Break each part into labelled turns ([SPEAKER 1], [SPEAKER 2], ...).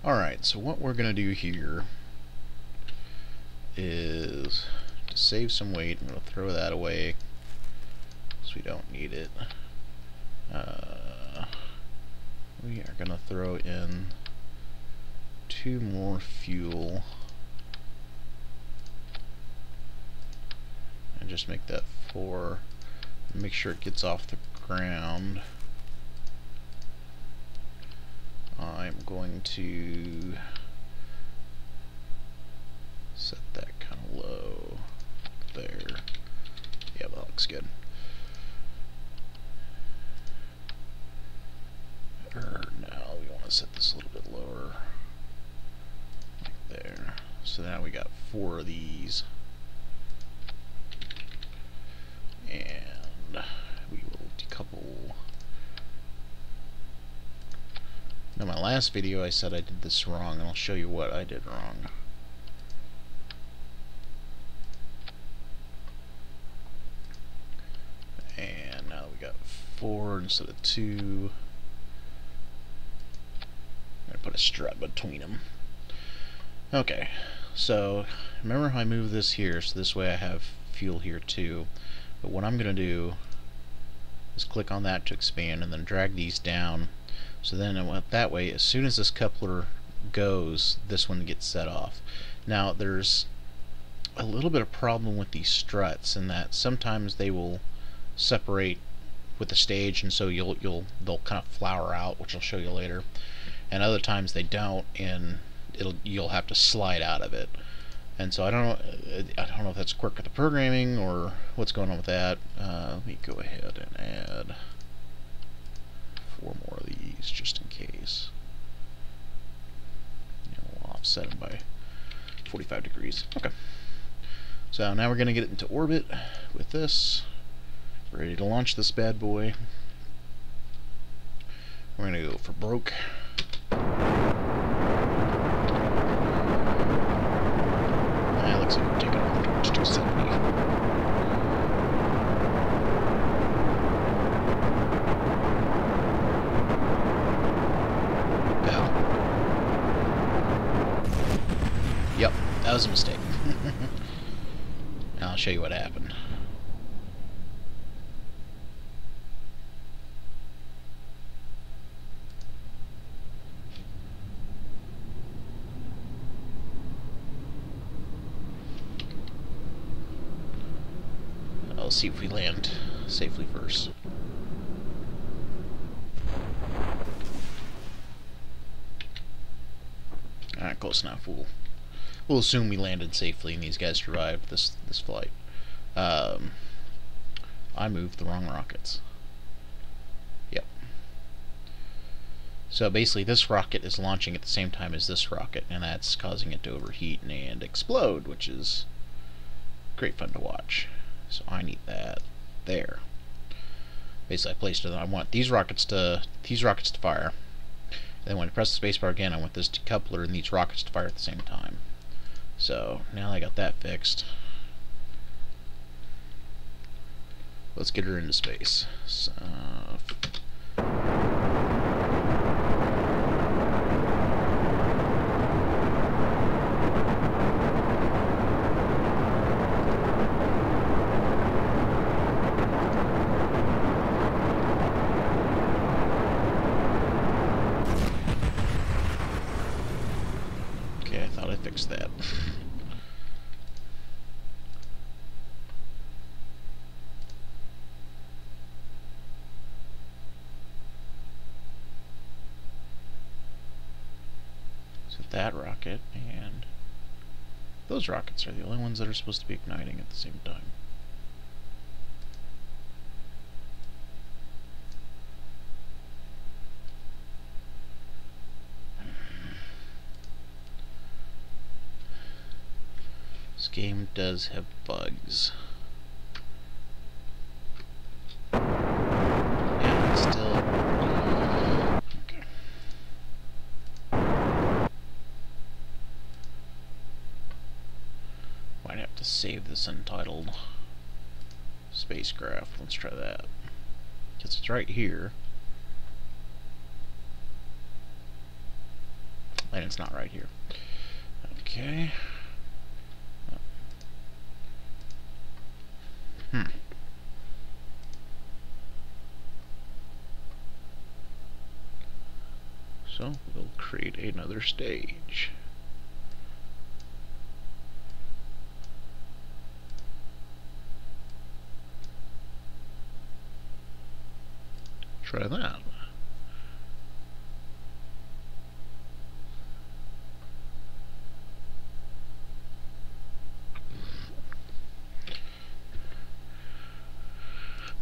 [SPEAKER 1] Alright, so what we're going to do here is to save some weight. I'm going to throw that away because we don't need it. We are going to throw in 2 more fuel and just make that 4. Make sure it gets off the ground. I'm going to set that kind of low there. Yeah, that looks good. Now we want to set this a little bit lower, like there. So now we got 4 of these, and we will decouple. Now, my last video I said I did this wrong, and I'll show you what I did wrong. And now we got 4 instead of 2. I'm going to put a strut between them. Okay, so remember how I moved this here, so this way I have fuel here too. But what I'm going to do is click on that to expand and then drag these down. So then that way, as soon as this coupler goes, this one gets set off. Now there's a little bit of problem with these struts in that sometimes they will separate with the stage, and so they'll kind of flower out, which I'll show you later. And other times they don't, and you'll have to slide out of it. And so I don't know if that's a quirk of the programming or what's going on with that. Let me go ahead and add 4 more of these just in case. We'll offset them by 45 degrees. Okay. So now we're going to get it into orbit with this. We're ready to launch this bad boy. We're going to go for broke. Looks like we're taking off to 270. Yep, that was a mistake. Now I'll show you what happened. Let's see if we land safely first. Alright, close enough. We'll assume we landed safely and these guys survived this flight. I moved the wrong rockets. Yep. So basically this rocket is launching at the same time as this rocket, and that's causing it to overheat and explode, which is great fun to watch. So I need that there. Basically, I placed it. I want these rockets to fire. And then when I press the spacebar again, I want this decoupler and these rockets to fire at the same time. So now I got that fixed. Let's get her into space. So, that. So that rocket and those rockets are the only ones that are supposed to be igniting at the same time. This game does have bugs. Yeah, it's still... Okay. Might have to save this untitled spacecraft. Let's try that. Because it's right here. and it's not right here. Okay. So we'll create another stage. Try that.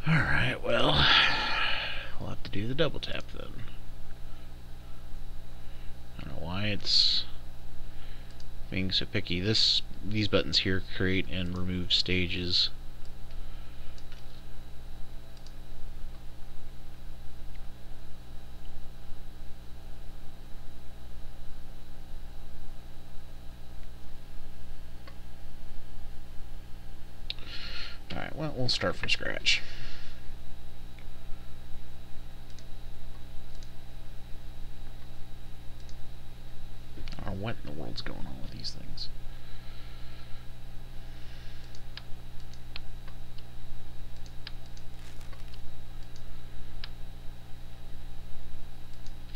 [SPEAKER 1] Alright, well, we'll have to do the double tap then. I don't know why it's being so picky. These buttons here create and remove stages. Alright, well, we'll start from scratch. I don't know what in the world's going on with these things.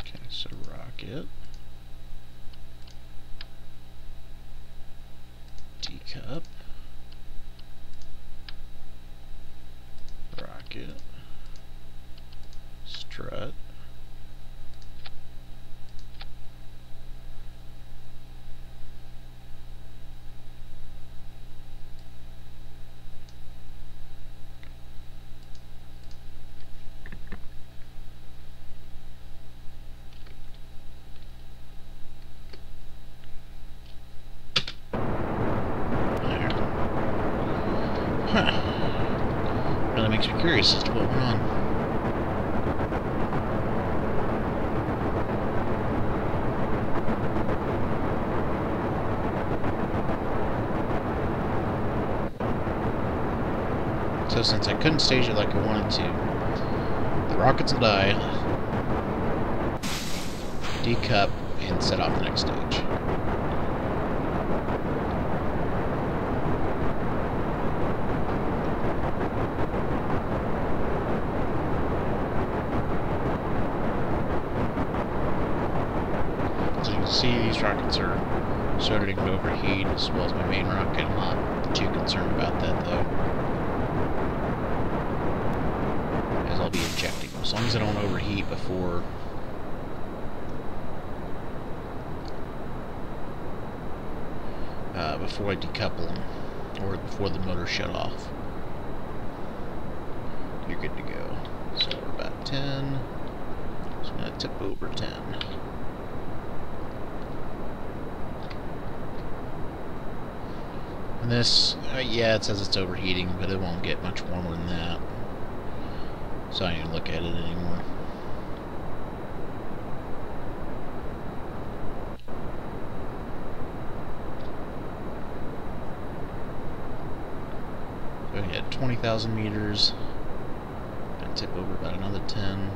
[SPEAKER 1] Okay, so rocket. D-cup. Rocket. Strut. Huh. Really makes me curious as to what went on. So since I couldn't stage it like I wanted to, the rockets will die, decup, and set off the next stage. See, these rockets are starting to overheat as well as my main rocket. I'm not too concerned about that though, as I'll be ejecting them. As long as I don't overheat before I decouple them, or before the motor shut off, you're good to go. So we're about 10, so I'm going to tip over 10. And this, yeah, it says it's overheating, but it won't get much warmer than that. So I don't even look at it anymore. Go ahead, 20,000 meters. Gonna tip over about another 10.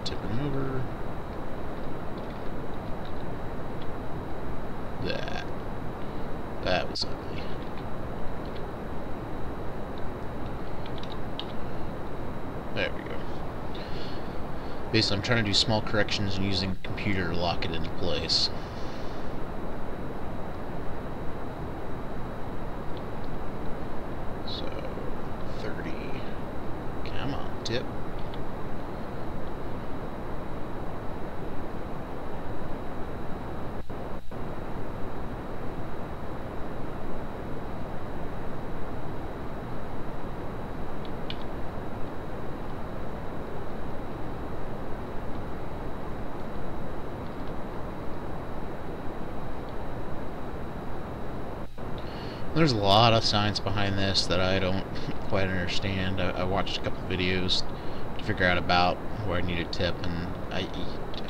[SPEAKER 1] Tipping over. That was ugly. There we go. Basically, I'm trying to do small corrections and using the computer to lock it into place. So, 30. Come on, tip. There's a lot of science behind this that I don't quite understand. I watched a couple videos to figure out about where I need a tip, and I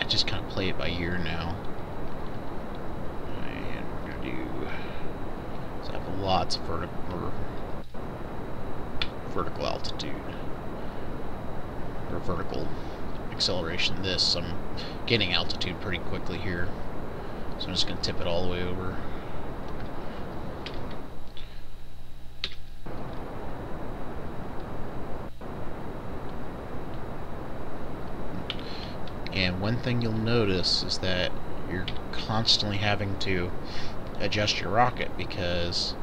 [SPEAKER 1] just kind of play it by ear now. And we're gonna do, so I have lots of vertical altitude, or vertical acceleration. This, I'm getting altitude pretty quickly here, so I'm just going to tip it all the way over. And one thing you'll notice is that you're constantly having to adjust your rocket, because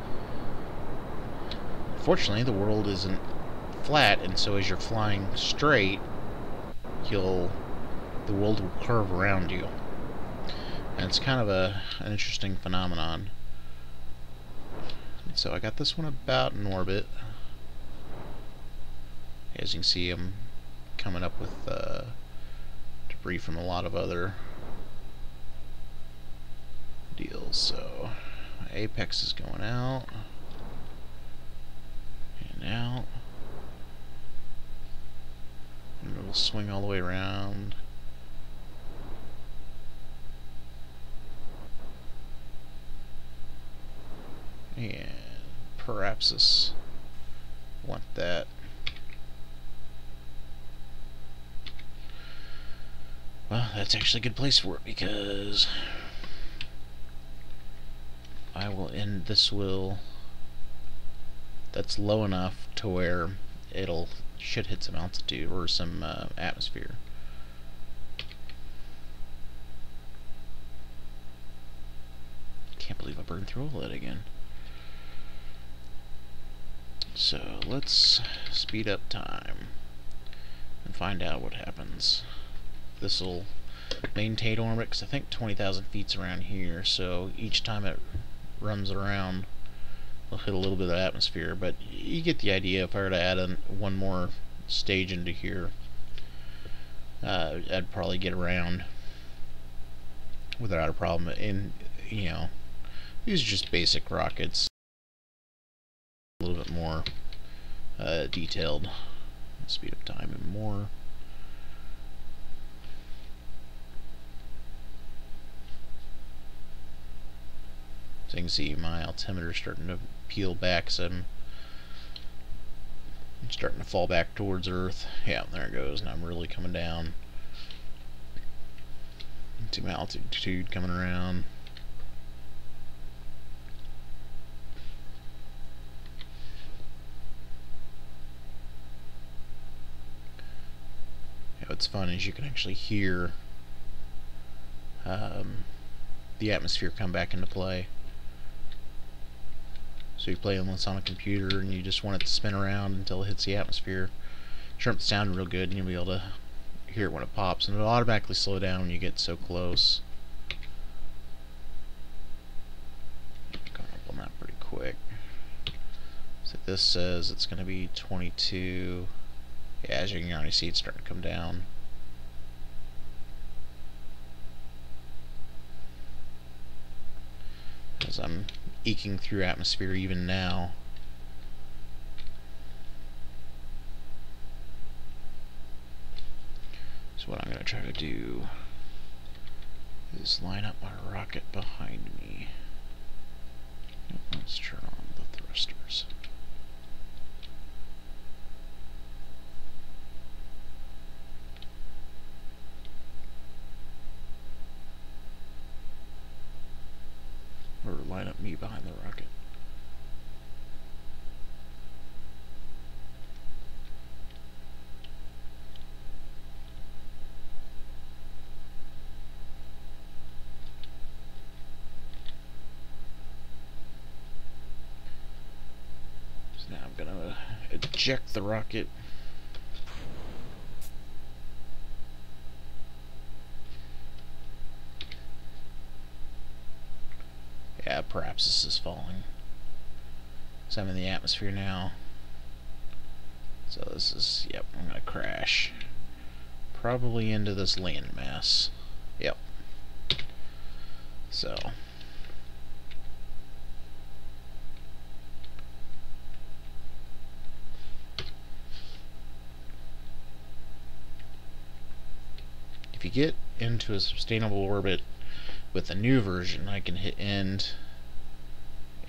[SPEAKER 1] fortunately the world isn't flat, and so as you're flying straight, the world will curve around you. And it's kind of an interesting phenomenon. So I got this one about in orbit. As you can see, I'm coming up with debris from a lot of other deals. So my apex is going out and out, and it'll swing all the way around. And perhaps want that. Well, that's actually a good place for it, because I will end this that's low enough to where should hit some altitude or some atmosphere. Can't believe I burned through all that again. So let's speed up time and find out what happens. This will maintain orbit, because I think 20,000 feet's around here, so each time it runs around it'll hit a little bit of atmosphere, but you get the idea. If I were to add one more stage into here, I'd probably get around without a problem. And you know, these are just basic rockets, a little bit more detailed. Speed up time and more. So you can see my altimeter is starting to peel back, so I'm starting to fall back towards Earth. Yeah, there it goes. Now I'm really coming down. See my altitude coming around. Yeah, what's fun is you can actually hear the atmosphere come back into play. So you play on this on a computer and you just want it to spin around until it hits the atmosphere. Turn up the sound real good and you'll be able to hear it when it pops, and it'll automatically slow down when you get so close. Coming up on that pretty quick. So this says it's going to be 22. Yeah, as you can already see, it's starting to come down. As I'm eking through atmosphere even now. So what I'm going to try to do is line up my rocket behind me. Let's turn on the thrusters. Or line up me behind the rocket. So now I'm gonna eject the rocket. Yeah, perhaps this is falling. So I'm in the atmosphere now. So this is, yep, I'm gonna crash. Probably into this landmass. Yep. So. If you get into a sustainable orbit with the new version, I can hit end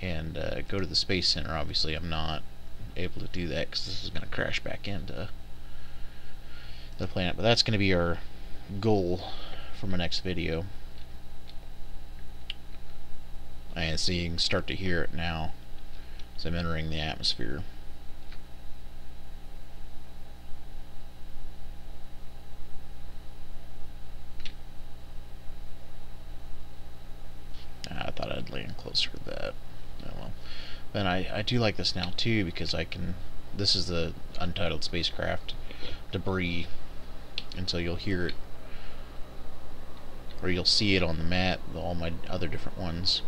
[SPEAKER 1] and go to the Space Center. Obviously I'm not. able to do that because this is going to crash back into the planet. But that's going to be our goal for my next video. And so you can start to hear it now as I'm entering the atmosphere. I thought I'd land closer to that. Oh well. But I do like this now too because I can. This is the untitled spacecraft debris, and so you'll hear it, or you'll see it on the map, all my other different ones.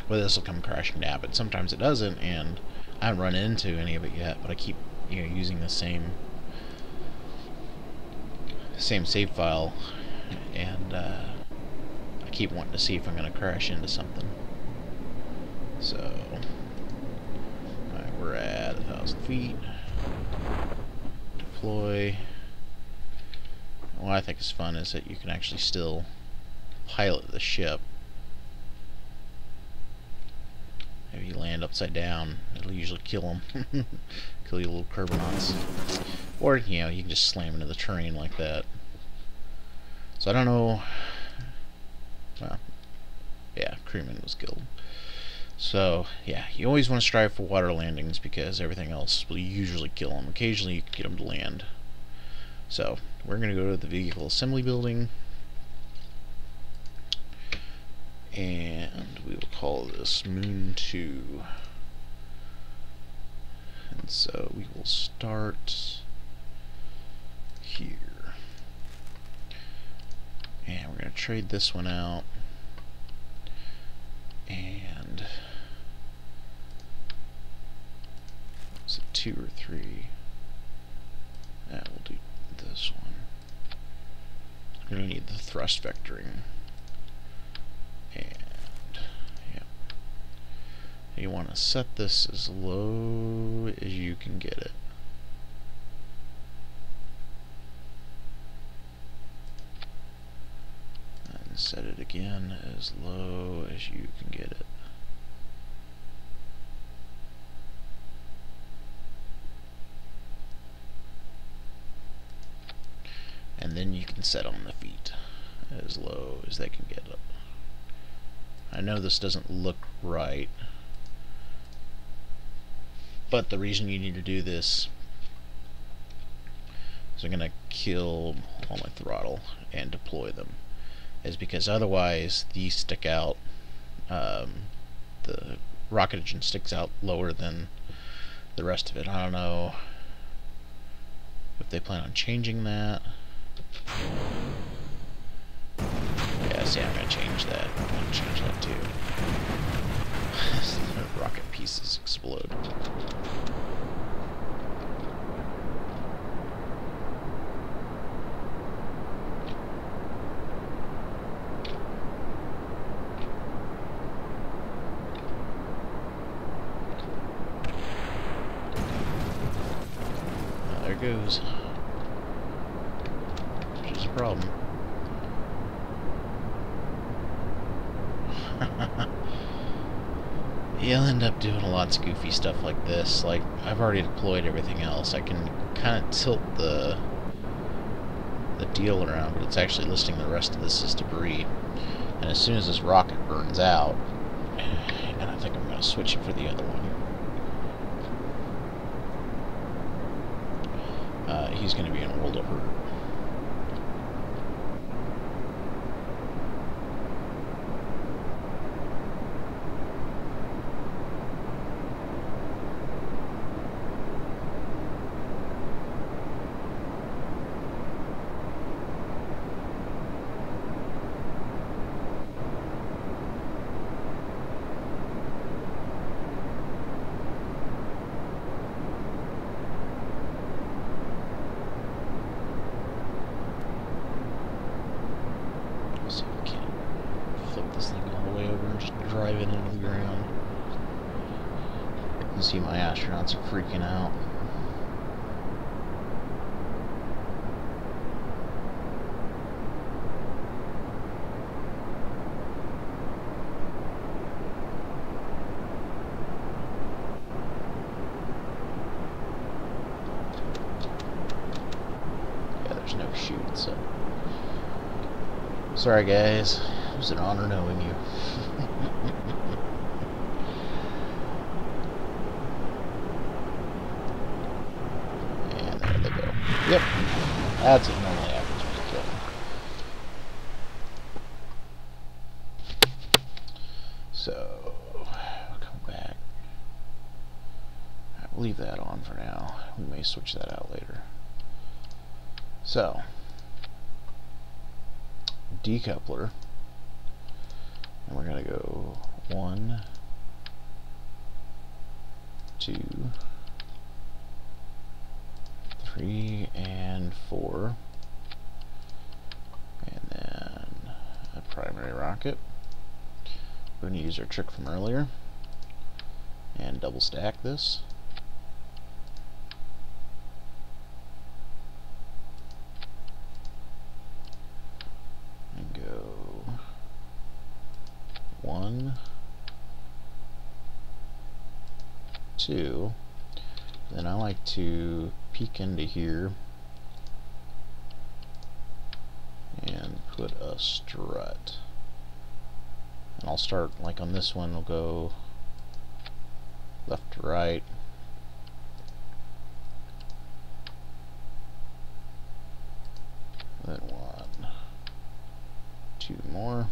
[SPEAKER 1] Well, this will come crashing down, but sometimes it doesn't, and I haven't run into any of it yet. But I keep, using the same save file, and I keep wanting to see if I'm going to crash into something. So, alright, we're at 1,000 feet. Deploy. What I think is fun is that you can actually still pilot the ship. If you land upside down, it'll usually kill them. Kill you little Kerbal. Or, you can just slam into the terrain like that. So I don't know. Well, yeah, crewman was killed. So, yeah, you always want to strive for water landings because everything else will usually kill them. Occasionally you can get them to land. So, we're going to go to the vehicle assembly building. And we will call this Moon 2. And so we will start here. And we're going to trade this one out. And is it 2 or 3? We'll do this one. We're going to need the thrust vectoring. And yeah, you want to set this as low as you can get it. And set it again as low as you can get it. And then you can set on the feet as low as they can get it. I know this doesn't look right, but the reason you need to do this is I'm going to kill all my throttle and deploy them, is because otherwise these stick out, the rocket engine sticks out lower than the rest of it. I don't know if they plan on changing that. Yeah, see, I'm going to change that. I'm going to change that too. The rocket pieces explode. Well, there it goes. Which is a problem. You'll end up doing lots of goofy stuff like this. Like, I've already deployed everything else. I can kind of tilt the deal around, but it's actually listing the rest of this as debris. And as soon as this rocket burns out, and I think I'm going to switch it for the other one, he's going to be in a world of hurt. So I can't flip this thing all the way over and just drive it into the ground. You can see my astronauts are freaking out. shoot. So, sorry guys, it was an honor knowing you. And there they go. Yep, that's what normally happens when you kill them. So, I'll come back. I'll leave that on for now. We may switch that out later. So, decoupler, and we're going to go 1, 2, 3, and 4, and then a primary rocket. We're going to use our trick from earlier and double stack this. And go 1, 2. Then I like to peek into here and put a strut. And I'll start, like on this one, we'll go left to right. Then 1, 2 more.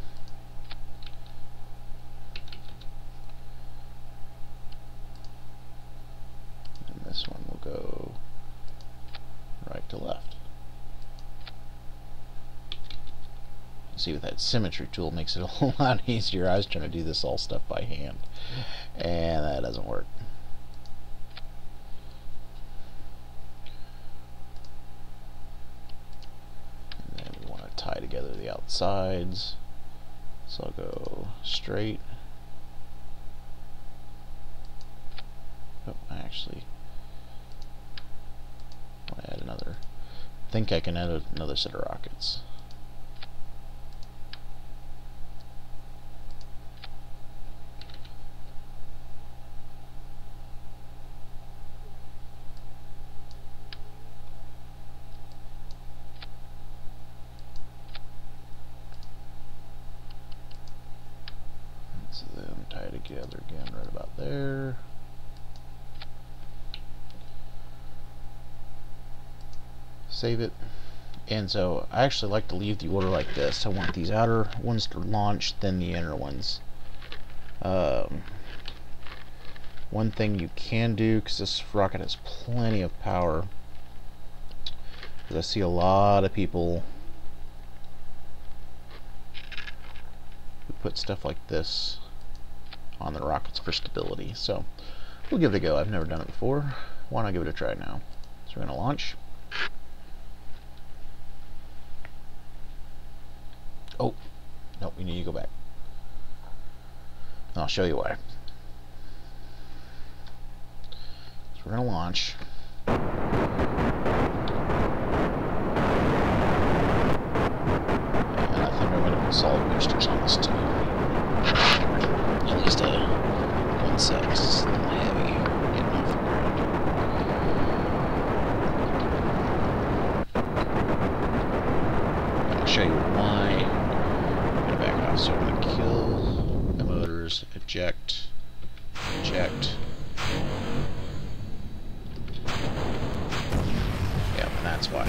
[SPEAKER 1] And this one will go right to left. See, with that symmetry tool makes it a whole lot easier. I was trying to do this all stuff by hand, and that doesn't work. And then we want to tie together the outsides, so I'll go straight. Oh, I actually want to add another. I think I can add another set of rockets. So then tie it together again right about there. Save it. And so I actually like to leave the order like this. I want these outer ones to launch, then the inner ones. One thing you can do, because this rocket has plenty of power, because I see a lot of people who put stuff like this on the rockets for stability. So we'll give it a go. I've never done it before. Why not give it a try now? So we're going to launch. Oh, nope, we need to go back. And I'll show you why. So we're going to launch. And I think I'm going to put solid boosters on this too. At least one set, because it's a little heavy getting off the ground. I'll show you why. Back off, so I'm going to kill the motors, eject, eject. Yeah, and that's why.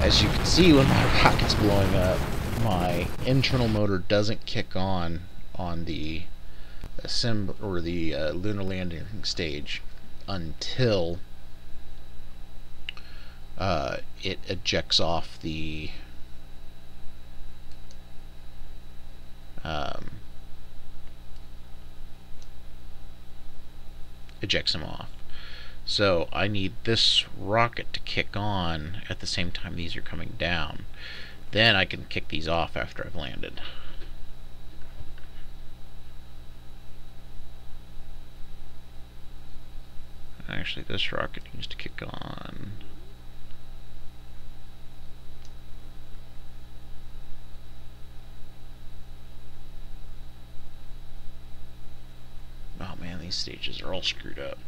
[SPEAKER 1] As you can see, when my rocket's blowing up, my internal motor doesn't kick on the lunar landing stage until it ejects off the ejects them off. So I need this rocket to kick on at the same time these are coming down. Then I can kick these off after I've landed. Actually, this rocket needs to kick on. Oh man, these stages are all screwed up.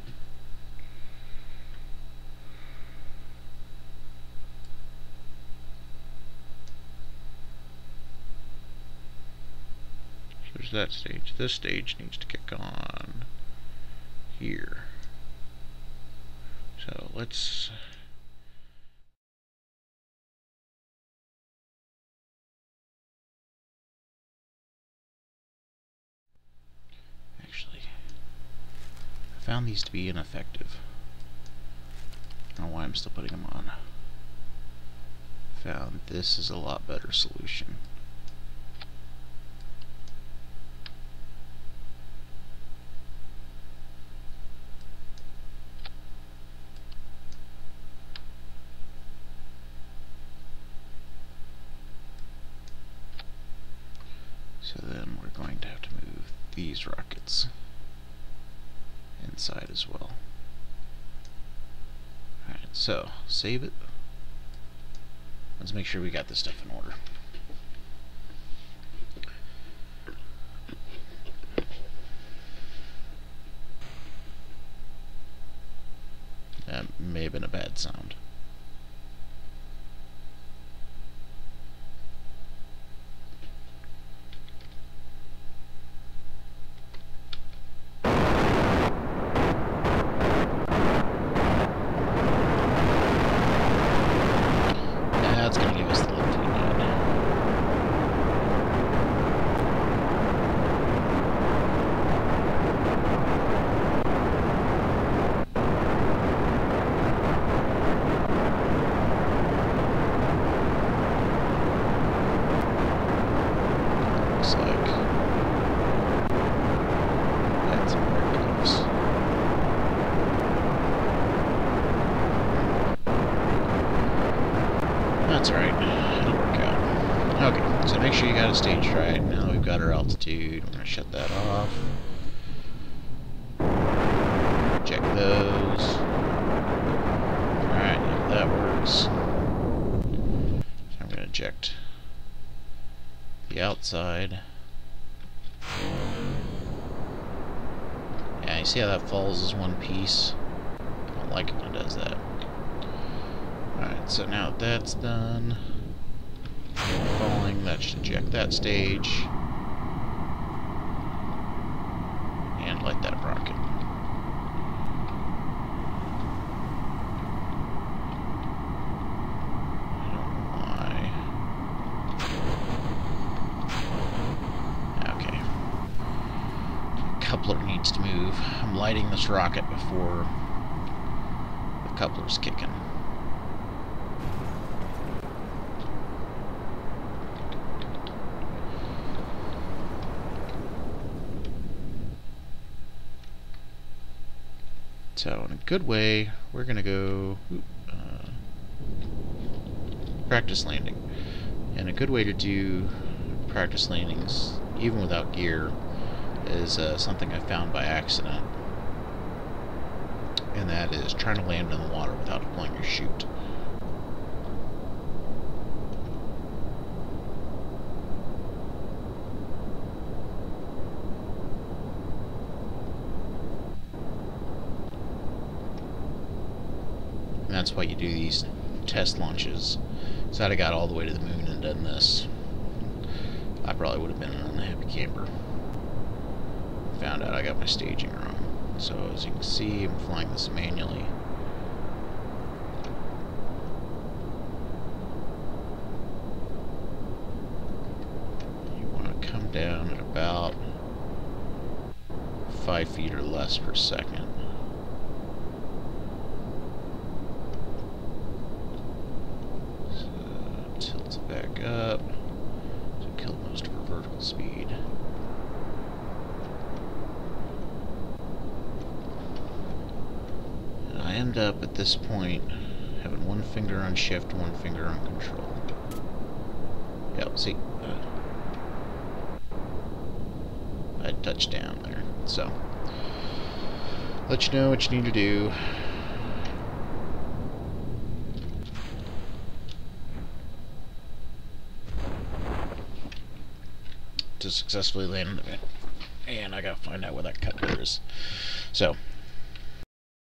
[SPEAKER 1] where's that stage? This stage needs to kick on here. So let's actually, I found these to be ineffective. I don't know why I'm still putting them on. Found this is a lot better solution. So then we're going to have to move these rockets inside as well. Alright, so save it. Let's make sure we got this stuff in order. That may have been a bad sound. That's going to give us the 1101. Looks like that's where it goes. That's alright. It'll work out. Okay, so make sure you got it staged right. Now that we've got our altitude, we're going to shut that off. Check those. Alright, if that works. So I'm going to eject the outside. Yeah, you see how that falls as one piece? I don't like it when it does that. Alright, so now that's done. Falling, that should eject that stage. And light that rocket. I don't know why. Okay. The coupler needs to move. I'm lighting this rocket before the coupler's kicking. So in a good way, we're going to go practice landing. And a good way to do practice landings, even without gear, is something I found by accident. And that is trying to land in the water without deploying your chute. And that's why you do these test launches. So I'd have got all the way to the moon and done this, I probably would have been an unhappy camper. Found out I got my staging wrong. So as you can see, I'm flying this manually. You want to come down at about 5 feet or less per second. Tilt it back up to kill most of our vertical speed. And I end up at this point having one finger on shift, one finger on control. Yep, see, I touched down there. So, let you know what you need to do. To successfully land it, and I gotta find out where that coupler is. So